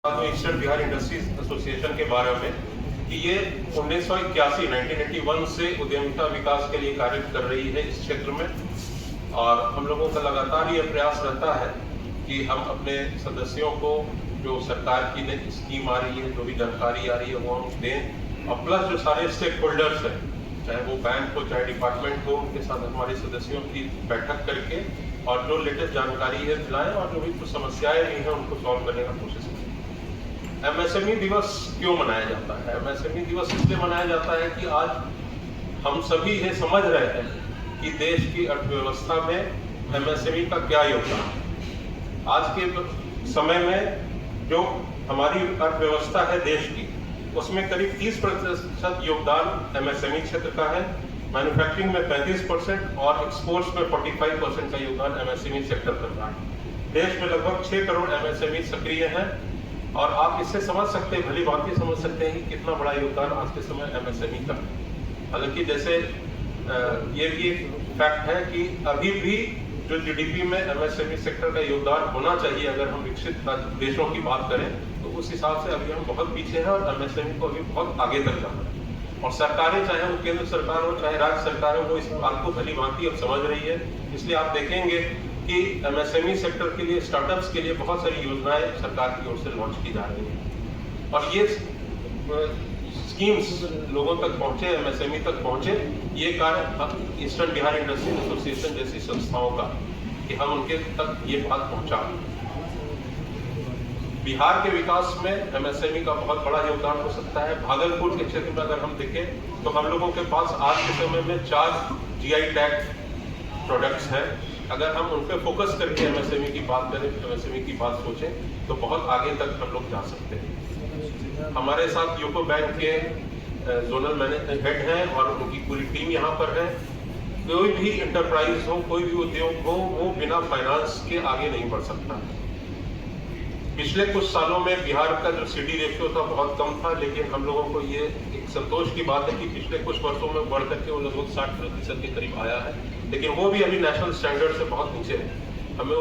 Eastern Bihar industries association के बारे में कि ये 1981 से उद्यमिता विकास के लिए कार्य कर रही है इस क्षेत्र में। और हम लोगों का लगातार ये प्रयास रहता है कि हम अपने सदस्यों को जो सरकार की स्कीम आ रही है, जो भी जानकारी आ रही है वो हम दें। और प्लस जो सारे स्टेक होल्डर्स हैं, चाहे वो बैंक हो चाहे डिपार्टमेंट हो, उनके साथ हमारे सदस्यों की बैठक करके और जो लेटेस्ट जानकारी है दिलाएं और जो भी कुछ समस्याएं भी हैं उनको सॉल्व करने का कोशिश करें। एमएसएमई दिवस क्यों मनाया जाता है? एमएसएमई दिवस इसलिए मनाया जाता है कि आज हम सभी ये समझ रहे हैं कि देश की अर्थव्यवस्था में एमएसएमई का क्या योगदान है। आज के समय में जो हमारी अर्थव्यवस्था है देश की, उसमें करीब 30% योगदान एमएसएमई क्षेत्र का है। मैन्युफैक्चरिंग में 35% और एक्सपोर्ट्स में 45% का योगदान एमएसएमई सेक्टर कर रहा है। देश में लगभग 6 करोड़ एमएसएमई सक्रिय हैं और आप इससे समझ सकते हैं, भली भांति समझ सकते हैं कि कितना बड़ा योगदान आज के समय एमएसएमई का है। हालांकि जैसे ये भी एक फैक्ट है कि अभी भी जो जीडीपी में एमएसएमई सेक्टर का योगदान होना चाहिए, अगर हम विकसित देशों की बात करें तो उस हिसाब से अभी हम बहुत पीछे हैं और एमएसएमई को अभी बहुत आगे तक जाना है। और सरकारें, चाहे वो केंद्र सरकार हो चाहे राज्य सरकार हो, वो इस बात को भली भांति अब समझ रही है। इसलिए आप देखेंगे कि एमएसएमई सेक्टर के लिए, स्टार्टअप्स के लिए बहुत सारी योजनाएं सरकार की ओर से लॉन्च की जा रही हैं। और ये स्कीम्स लोगों तक पहुंचे, एमएसएमई तक पहुंचे, ये कार्य ईस्टर्न बिहार इंडस्ट्रीज एसोसिएशन जैसी संस्थाओं का, कि हम उनके तक ये बात पहुंचा। बिहार के विकास में एमएसएमई का बहुत बड़ा योगदान हो सकता है। भागलपुर के क्षेत्र में अगर हम देखें तो हम लोगों के पास आज के समय में 4 जीआई टैग प्रोडक्ट्स हैं। अगर हम उन पर फोकस करके एमएसएमई की बात करें, एमएसएमई की बात सोचें तो बहुत आगे तक हम लोग जा सकते हैं। हमारे साथ यूको बैंक के जोनल मैनेजर हेड हैं और उनकी पूरी टीम यहाँ पर है। कोई भी इंटरप्राइज हो, कोई भी उद्योग हो, वो बिना फाइनेंस के आगे नहीं बढ़ सकता। पिछले कुछ सालों में बिहार का जो सीडी रेशियो था बहुत कम था, लेकिन हम लोगों को ये एक संतोष की बात है कि पिछले कुछ वर्षों में बढ़ करके वो लगभग 60% के करीब आया है। लेकिन वो भी अभी नेशनल स्टैंडर्ड से बहुत नीचे है।